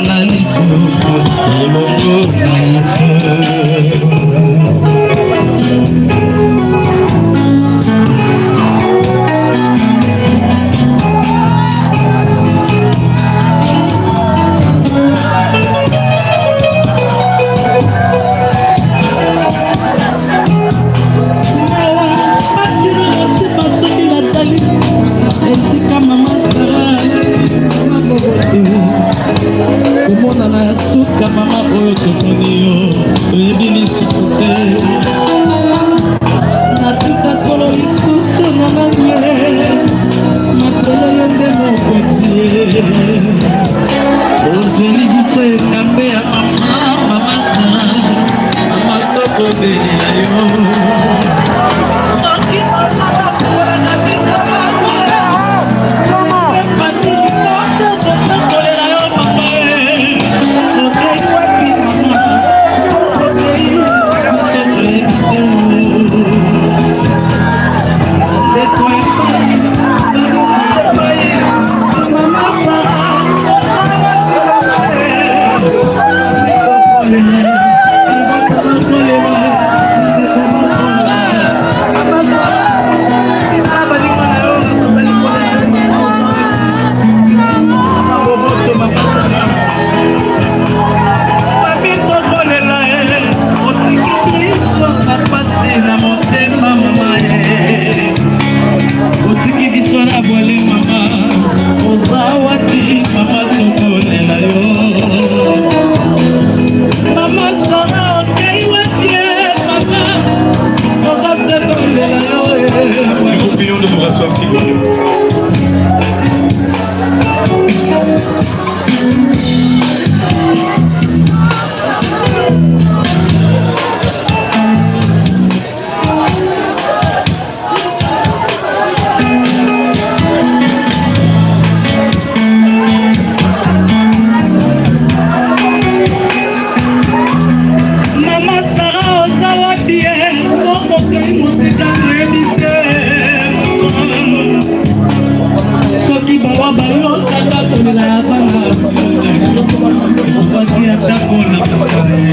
Nani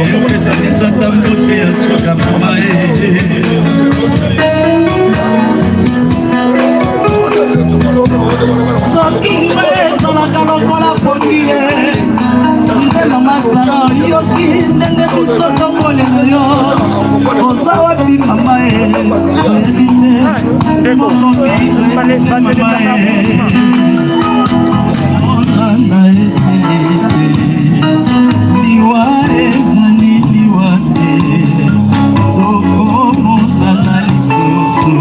ezalisaka mbote ya soka mama soki ezalaka lokola pokie ndenge masala yoki ndenge biso tokolela yo oza wapi mama mama liwa ezali liwa te tokomotana lisusu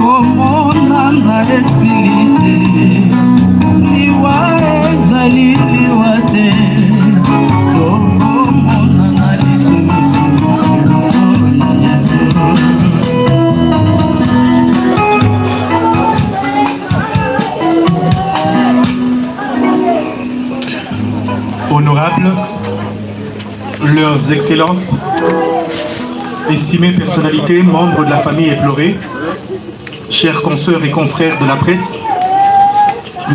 komonana esili te liwa ezali liwa te tokomonana lisusu Honorables, leurs excellences, estimées personnalités, membres de la famille éplorée, chers consoeurs et confrères de la presse,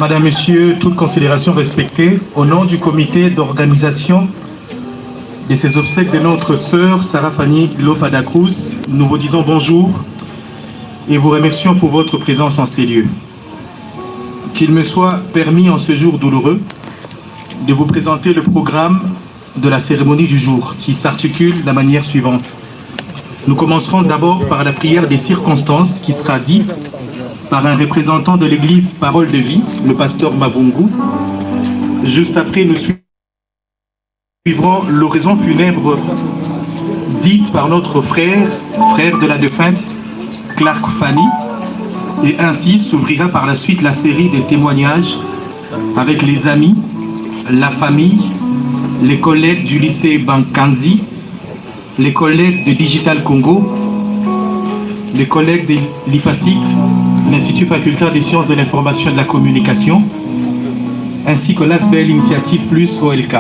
Madame, Monsieur, toute considération respectée, au nom du comité d'organisation de ces obsèques de notre sœur Sarah Fanny Lopada Cruz, nous vous disons bonjour et vous remercions pour votre présence en ces lieux. Qu'il me soit permis en ce jour douloureux de vous présenter le programme de la cérémonie du jour qui s'articule de la manière suivante. Nous commencerons d'abord par la prière des circonstances qui sera dite par un représentant de l'église Parole de Vie, le pasteur Mabungu. Juste après, nous suivrons l'oraison funèbre dite par notre frère de la défunte, Clark Fanny, et ainsi s'ouvrira par la suite la série des témoignages avec les amis, la famille, les collègues du lycée Bankanzi, les collègues de Digital Congo, les collègues de l'IFASIC, l'Institut facultaire des sciences de l'information et de la communication, ainsi que l'ASBEL Initiative Plus OLK.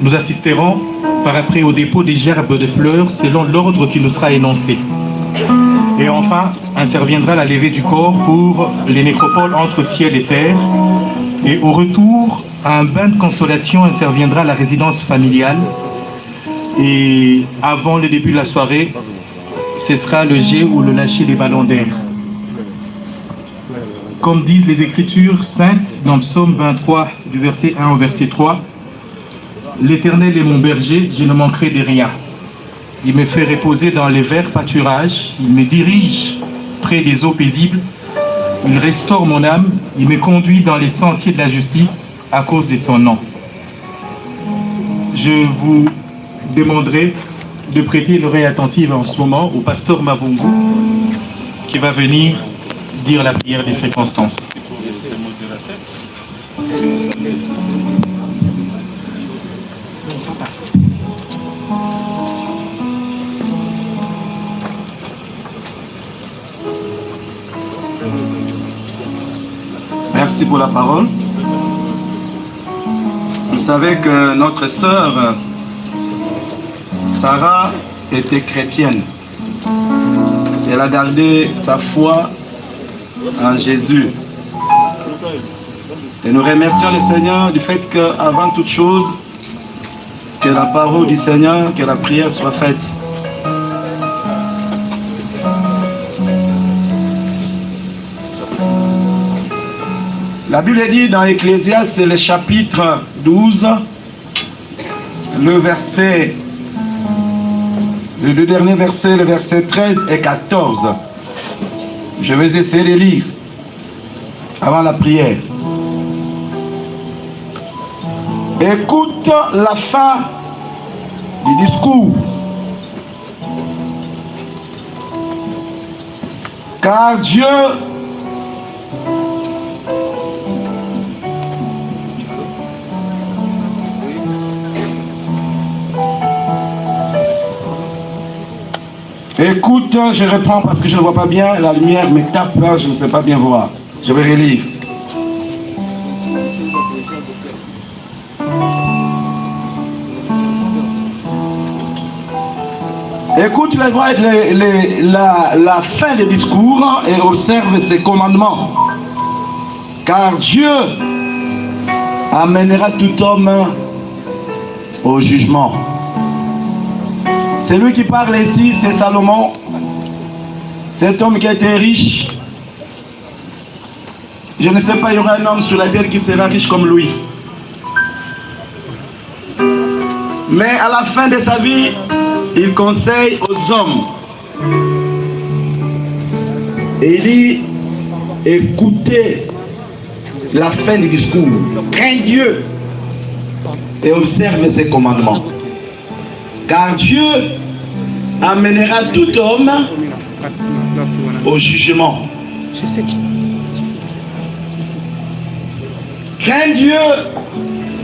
Nous assisterons par après au dépôt des gerbes de fleurs selon l'ordre qui nous sera énoncé. Et enfin, interviendra la levée du corps pour les nécropoles entre ciel et terre. Et au retour, un bain de consolation interviendra à la résidence familiale. Et avant le début de la soirée, ce sera le jet ou le lâcher des ballons d'air. Comme disent les Écritures saintes dans Psaume 23, du verset 1 au verset 3, « L'Éternel est mon berger, je ne manquerai de rien. Il me fait reposer dans les verts pâturages, il me dirige près des eaux paisibles, il restaure mon âme, il me conduit dans les sentiers de la justice à cause de son nom. » Je vous demanderai de prêter l'oreille attentive en ce moment au pasteur Mabungu qui va venir dire la prière des circonstances. Merci pour la parole. Vous savez que notre sœur Sarah était chrétienne. Elle a gardé sa foi en Jésus. Et nous remercions le Seigneur du fait qu'avant toute chose, que la parole du Seigneur, que la prière soit faite. La Bible dit dans Ecclésiaste, le chapitre 12, le deux derniers versets, le verset 13 et 14. Je vais essayer de lire avant la prière. Écoute la fin du discours. Car Dieu écoute, je reprends parce que je ne vois pas bien, la lumière me tape là, je ne sais pas bien voir. Je vais relire. Écoute la voix la fin du discours et observe ses commandements. Car Dieu amènera tout homme au jugement. Celui qui parle ici, c'est Salomon, cet homme qui a été riche. Je ne sais pas, il y aura un homme sur la terre qui sera riche comme lui. Mais à la fin de sa vie, il conseille aux hommes. Et il dit, écoutez la fin du discours. Crains Dieu et observe ses commandements. Car Dieu amènera tout homme au jugement. Crains Dieu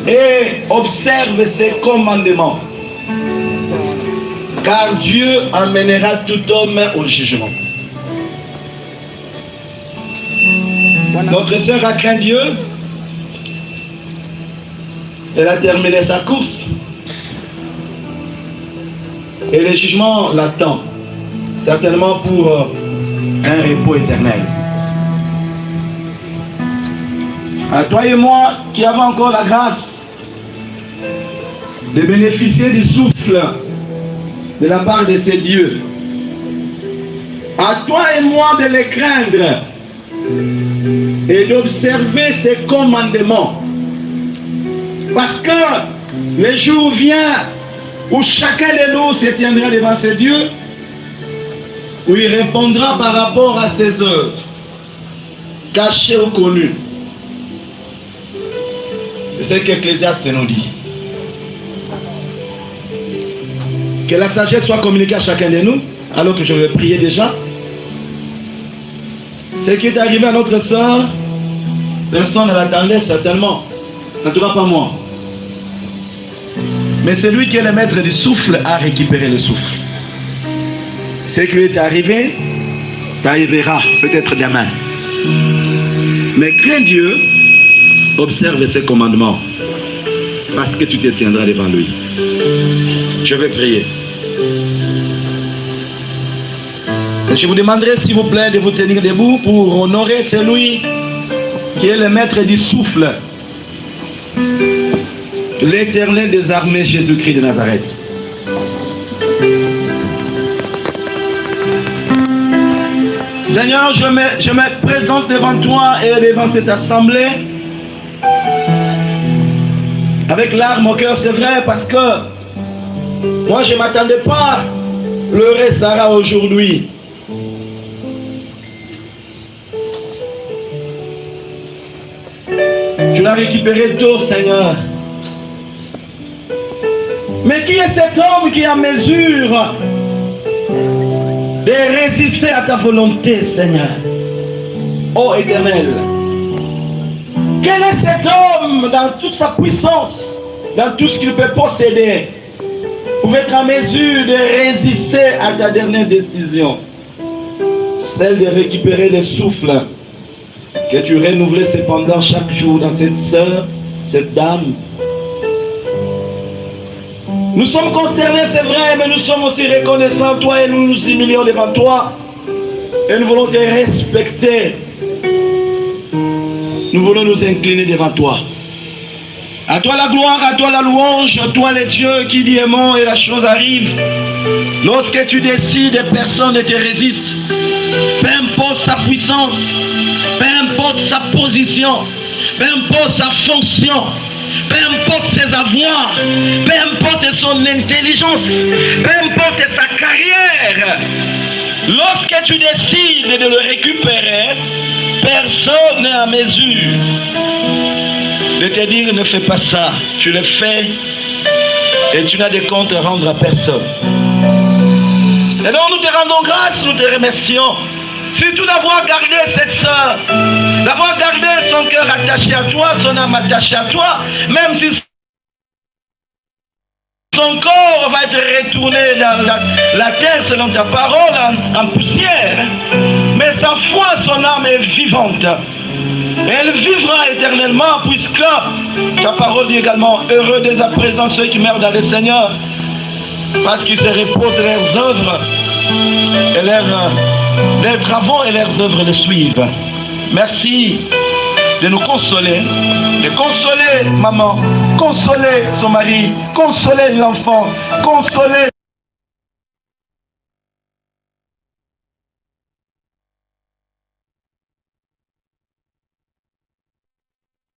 et observe ses commandements. Car Dieu amènera tout homme au jugement. Notre sœur a craint Dieu. Elle a terminé sa course. Et le jugement l'attend. Certainement pour un repos éternel. À toi et moi qui avons encore la grâce de bénéficier du souffle de la part de ces dieux. À toi et moi de les craindre et d'observer ses commandements. Parce que le jour vient où chacun de nous se tiendra devant ses dieux, où il répondra par rapport à ses œuvres, cachées ou connues. C'est ce qu'Ecclésiaste nous dit. Que la sagesse soit communiquée à chacun de nous, alors que je vais prier déjà. Ce qui est arrivé à notre sœur, personne ne l'attendait certainement. En tout cas pas moi. Mais celui qui est le maître du souffle a récupéré le souffle. Ce qui lui est arrivé, t'arrivera peut-être demain. Mais crains Dieu, observe ses commandements, parce que tu te tiendras devant lui. Je vais prier. Et je vous demanderai s'il vous plaît de vous tenir debout pour honorer celui qui est le maître du souffle, l'Éternel des armées, Jésus-Christ de Nazareth. Seigneur, je me présente devant toi et devant cette assemblée avec larmes au cœur, c'est vrai, parce que moi je ne m'attendais pas à pleurer Sarah aujourd'hui. Tu l'as récupéré tôt, Seigneur. Mais qui est cet homme qui est en mesure de résister à ta volonté, Seigneur? Ô Éternel, quel est cet homme dans toute sa puissance, dans tout ce qu'il peut posséder, pour être en mesure de résister à ta dernière décision, celle de récupérer le souffle que tu renouvelais cependant chaque jour dans cette sœur, cette dame? Nous sommes consternés, c'est vrai, mais nous sommes aussi reconnaissants, toi, et nous nous humilions devant toi. Et nous voulons te respecter. Nous voulons nous incliner devant toi. À toi la gloire, à toi la louange, à toi les dieux qui dit aimant et la chose arrive. Lorsque tu décides, personne ne te résiste. Peu importe sa puissance, peu importe sa position, peu importe sa fonction, peu importe ses avoirs, peu importe son intelligence, peu importe sa carrière, lorsque tu décides de le récupérer, personne n'est en mesure de te dire ne fais pas ça. Tu le fais et tu n'as de compte à rendre à personne. Et donc nous te rendons grâce, nous te remercions. Surtout d'avoir gardé cette sœur, d'avoir gardé son cœur attaché à toi, son âme attachée à toi, même si son corps va être retourné dans la terre selon ta parole, en poussière. Mais sa foi, son âme est vivante. Elle vivra éternellement, puisque ta parole dit également, heureux dès à présent ceux qui meurent dans le Seigneur, parce qu'ils se reposent de leurs œuvres et leurs travaux et leurs œuvres les suivent. Merci de nous consoler, de consoler maman, consoler son mari, consoler l'enfant, consoler